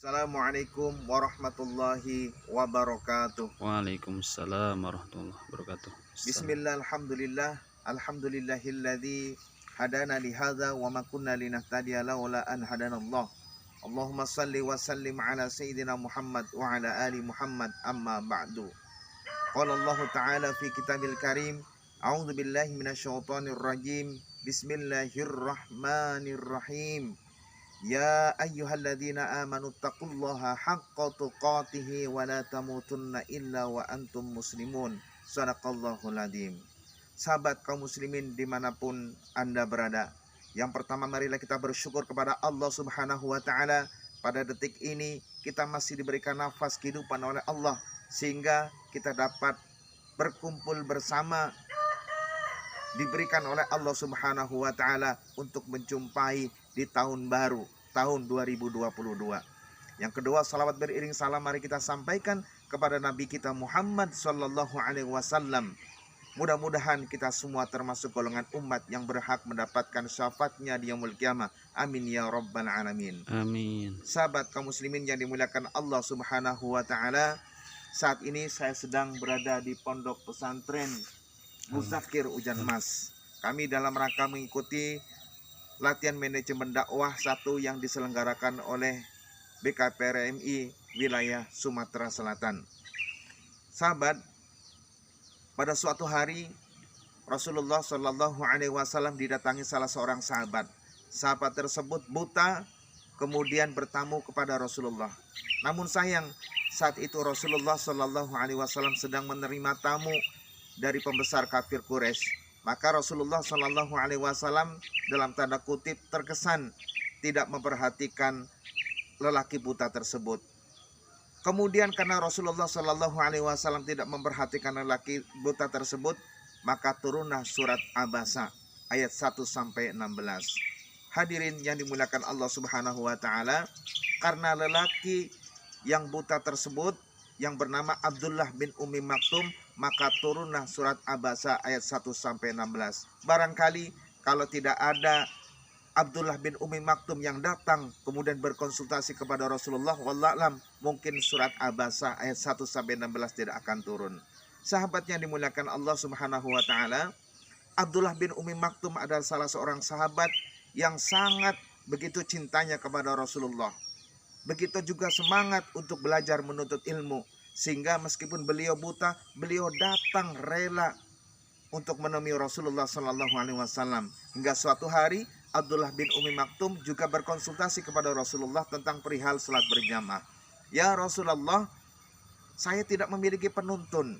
Assalamualaikum warahmatullahi wabarakatuh. Waalaikumsalam warahmatullahi wabarakatuh. Bismillah, alhamdulillah, alhamdulillahilladzi hadana lihadza wa ma kunna linahtadiya laula an hadanallah. Allahumma salli wa sallim ala sayyidina Muhammad wa ala ali Muhammad, amma ba'du. Qala Allah Ta'ala fi kitabil karim, a'udzu billahi minasyaitonir rajim. Bismillahirrahmanirrahim. Ya ayyuhalladzina amanu taqullaha haqqa tuqatih wa la tamutunna illa wa antum muslimun. Shadaqallahul adzim. Sahabat kaum muslimin dimanapun Anda berada, yang pertama marilah kita bersyukur kepada Allah Subhanahu wa ta'ala. Pada detik ini kita masih diberikan nafas kehidupan oleh Allah, sehingga kita dapat berkumpul bersama, diberikan oleh Allah Subhanahu wa ta'ala untuk menjumpai di tahun baru, tahun 2022. Yang kedua, salawat beriring salam mari kita sampaikan kepada Nabi kita Muhammad sallallahu alaihi wasallam. Mudah-mudahan kita semua termasuk golongan umat yang berhak mendapatkan syafaatnya di yaumul qiyamah. Amin ya rabbal alamin. Amin. Sahabat kaum muslimin yang dimuliakan Allah Subhanahu wa ta'ala, saat ini saya sedang berada di pondok pesantren Muzakir Ujan Mas. Kami dalam rangka mengikuti latihan manajemen dakwah 1 yang diselenggarakan oleh BKPRMI wilayah Sumatera Selatan. Sahabat, pada suatu hari Rasulullah Shallallahu Alaihi Wasallam didatangi salah seorang sahabat. Sahabat tersebut buta, kemudian bertamu kepada Rasulullah. Namun sayang, saat itu Rasulullah Shallallahu Alaihi Wasallam sedang menerima tamu dari pembesar kafir Quraisy. Maka Rasulullah Shallallahu Alaihi Wasallam dalam tanda kutip terkesan tidak memperhatikan lelaki buta tersebut. Kemudian karena Rasulullah Shallallahu Alaihi Wasallam tidak memperhatikan lelaki buta tersebut, maka turunlah surat Abasa ayat 1-16. Hadirin yang dimuliakan Allah Subhanahu Wa Taala, karena lelaki yang buta tersebut yang bernama Abdullah bin Ummi Maktum, maka turunlah surat Abasa ayat 1-16. Barangkali kalau tidak ada Abdullah bin Ummi Maktum yang datang kemudian berkonsultasi kepada Rasulullah, wallahualam, mungkin surat Abasa ayat 1-16 tidak akan turun. Sahabat yang dimuliakan Allah Subhanahu wa taala, Abdullah bin Ummi Maktum adalah salah seorang sahabat yang sangat begitu cintanya kepada Rasulullah. Begitu juga semangat untuk belajar menuntut ilmu, sehingga meskipun beliau buta, beliau datang rela untuk menemui Rasulullah Sallallahu Alaihi Wasallam. Hingga suatu hari Abdullah bin Ummi Maktum juga berkonsultasi kepada Rasulullah tentang perihal salat berjamaah. Ya Rasulullah, saya tidak memiliki penuntun,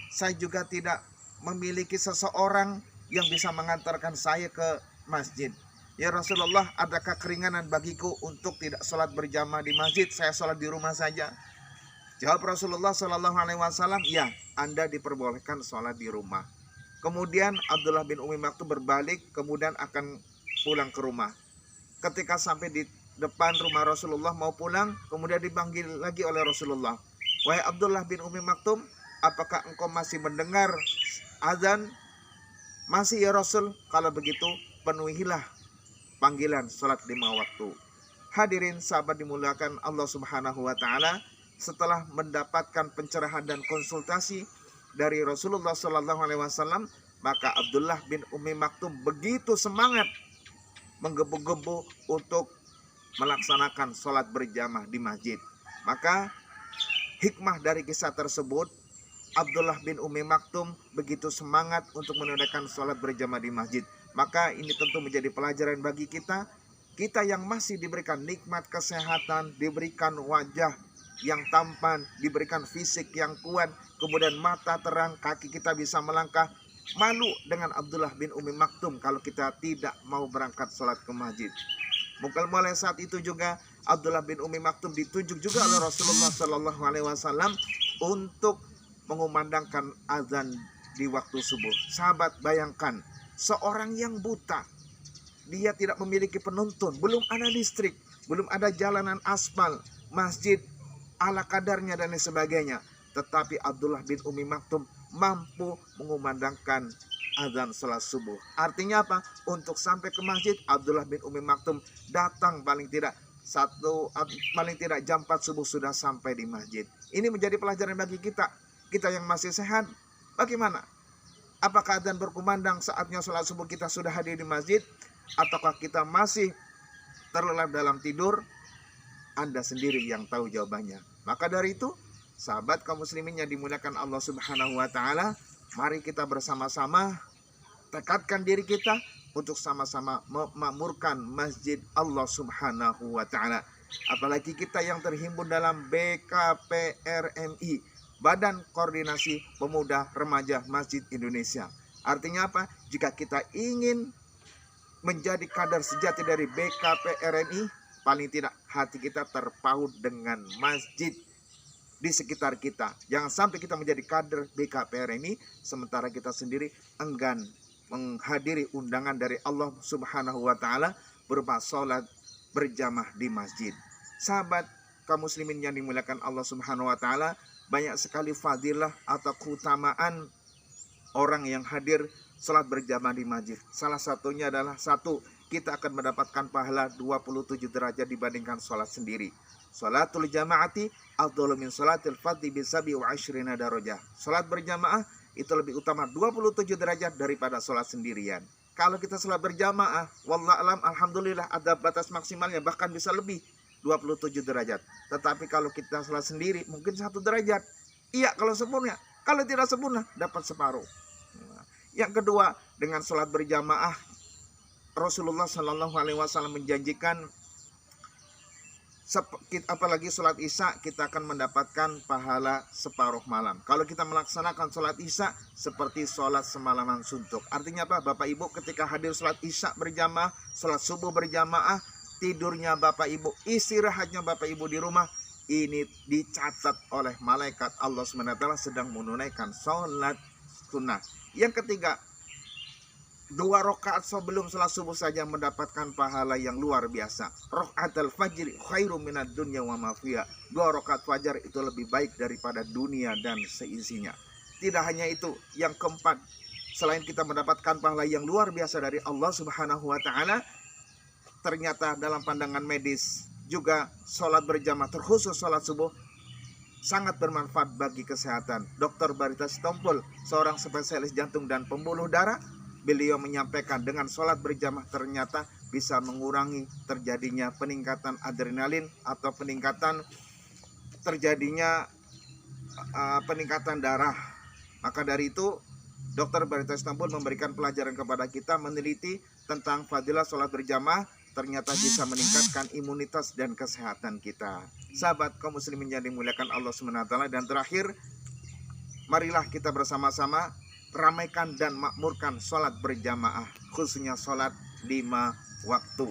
saya juga tidak memiliki seseorang yang bisa mengantarkan saya ke masjid. Ya Rasulullah, adakah keringanan bagiku untuk tidak sholat berjamaah di masjid? Saya sholat di rumah saja. Jawab Rasulullah Shallallahu Alaihi Wasallam, ya, Anda diperbolehkan sholat di rumah. Kemudian Abdullah bin Ummi Maktum berbalik, kemudian akan pulang ke rumah. Ketika sampai di depan rumah Rasulullah mau pulang, kemudian dipanggil lagi oleh Rasulullah. Wahai Abdullah bin Ummi Maktum, apakah engkau masih mendengar azan? Masih ya Rasul. Kalau begitu penuhilah panggilan sholat 5 waktu. Hadirin sahabat dimuliakan Allah Subhanahu wa ta'ala, setelah mendapatkan pencerahan dan konsultasi dari Rasulullah Sallallahu Alaihi Wasallam, maka Abdullah bin Ummi Maktum begitu semangat menggebu-gebu untuk melaksanakan sholat berjamaah di masjid. Maka hikmah dari kisah tersebut, Abdullah bin Ummi Maktum begitu semangat untuk menunaikan sholat berjamaah di masjid. Maka ini tentu menjadi pelajaran bagi kita yang masih diberikan nikmat kesehatan, diberikan wajah yang tampan, diberikan fisik yang kuat, kemudian mata terang, kaki kita bisa melangkah. Malu dengan Abdullah bin Ummi Maktum kalau kita tidak mau berangkat sholat ke masjid. Mungkin mulai saat itu juga Abdullah bin Ummi Maktum ditunjuk juga oleh Rasulullah Sallallahu Alaihi Wasallam untuk mengumandangkan azan di waktu subuh. Sahabat, bayangkan seorang yang buta, dia tidak memiliki penuntun, belum ada listrik, belum ada jalanan aspal, masjid ala kadarnya dan lain sebagainya. Tetapi Abdullah bin Ummi Maktum mampu mengumandangkan azan salat subuh. Artinya apa? Untuk sampai ke masjid, Abdullah bin Ummi Maktum datang paling tidak paling tidak jam 4 subuh sudah sampai di masjid. Ini menjadi pelajaran bagi kita yang masih sehat. Bagaimana? Apakah adzan berkumandang saatnya sholat subuh kita sudah hadir di masjid? Ataukah kita masih terlelap dalam tidur? Anda sendiri yang tahu jawabannya. Maka dari itu, sahabat kaum muslimin yang dimuliakan Allah Subhanahu wa taala, mari kita bersama-sama tekadkan diri kita untuk sama-sama memakmurkan masjid Allah Subhanahu wa taala. Apalagi kita yang terhimpun dalam BKPRMI, Badan Koordinasi Pemuda Remaja Masjid Indonesia. Artinya apa? Jika kita ingin menjadi kader sejati dari BKPRMI, paling tidak hati kita terpaut dengan masjid di sekitar kita. Jangan sampai kita menjadi kader BKPRMI sementara kita sendiri enggan menghadiri undangan dari Allah Subhanahu wa taala berupa salat berjamaah di masjid. Sahabat kaum muslimin yang dimuliakan Allah Subhanahu wa taala, banyak sekali fadilah atau keutamaan orang yang hadir salat berjamaah di masjid. Salah satunya adalah kita akan mendapatkan pahala 27 derajat dibandingkan salat sendiri. Salatul jamaati afdalu min salatil fardhi bi 27 darajah. Salat berjamaah itu lebih utama 27 derajat daripada sholat sendirian. Kalau kita sholat berjamaah, wallah alam, alhamdulillah ada batas maksimalnya, bahkan bisa lebih 27 derajat. Tetapi kalau kita sholat sendiri, mungkin 1 derajat. Iya kalau sempurna, kalau tidak sempurna dapat separuh. Yang kedua, dengan sholat berjamaah, Rasulullah Shallallahu Alaihi Wasallam menjanjikan, apalagi sholat isya, kita akan mendapatkan pahala separuh malam. Kalau kita melaksanakan sholat isya seperti sholat semalaman suntuk. Artinya apa? Bapak Ibu ketika hadir sholat isya berjamaah, sholat subuh berjamaah, tidurnya Bapak Ibu, istirahatnya Bapak Ibu di rumah, ini dicatat oleh malaikat Allah SWT sedang menunaikan sholat sunnah. Yang ketiga, 2 rakaat sebelum sholat subuh saja mendapatkan pahala yang luar biasa. Rakaatul fajri khairum minad dunya wa ma fiha. 2 rakaat fajar itu lebih baik daripada dunia dan seisinya. Tidak hanya itu, yang keempat, selain kita mendapatkan pahala yang luar biasa dari Allah Subhanahu wa taala, ternyata dalam pandangan medis juga sholat berjamaah, terkhusus sholat subuh, sangat bermanfaat bagi kesehatan. Dr. Barita Sitompul, seorang spesialis jantung dan pembuluh darah, beliau menyampaikan dengan sholat berjamaah ternyata bisa mengurangi terjadinya peningkatan adrenalin atau terjadinya peningkatan darah. Maka dari itu Dr. Barita Istanbul memberikan pelajaran kepada kita meneliti tentang fadilah sholat berjamaah, ternyata bisa meningkatkan imunitas dan kesehatan kita. Sahabat kaum muslimin yang dimuliakan Allah SWT, dan terakhir, marilah kita bersama-sama ramaikan dan makmurkan sholat berjamaah, khususnya sholat 5 waktu.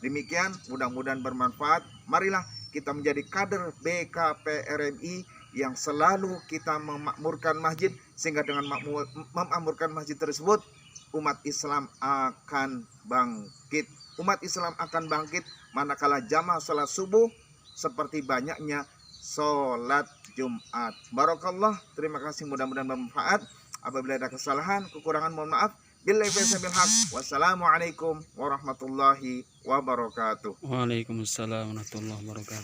Demikian, mudah-mudahan bermanfaat. Marilah kita menjadi kader BKPRMI yang selalu kita memakmurkan masjid, sehingga dengan memakmurkan masjid tersebut, umat Islam akan bangkit. Umat Islam akan bangkit manakala jamaah sholat subuh seperti banyaknya sholat Jumat. Barakallah, terima kasih, mudah-mudahan bermanfaat. Apabila ada kesalahan, kekurangan, mohon maaf. Billahi taufiq wal hidayah. Wassalamualaikum warahmatullahi wabarakatuh. Waalaikumsalam warahmatullahi wabarakatuh.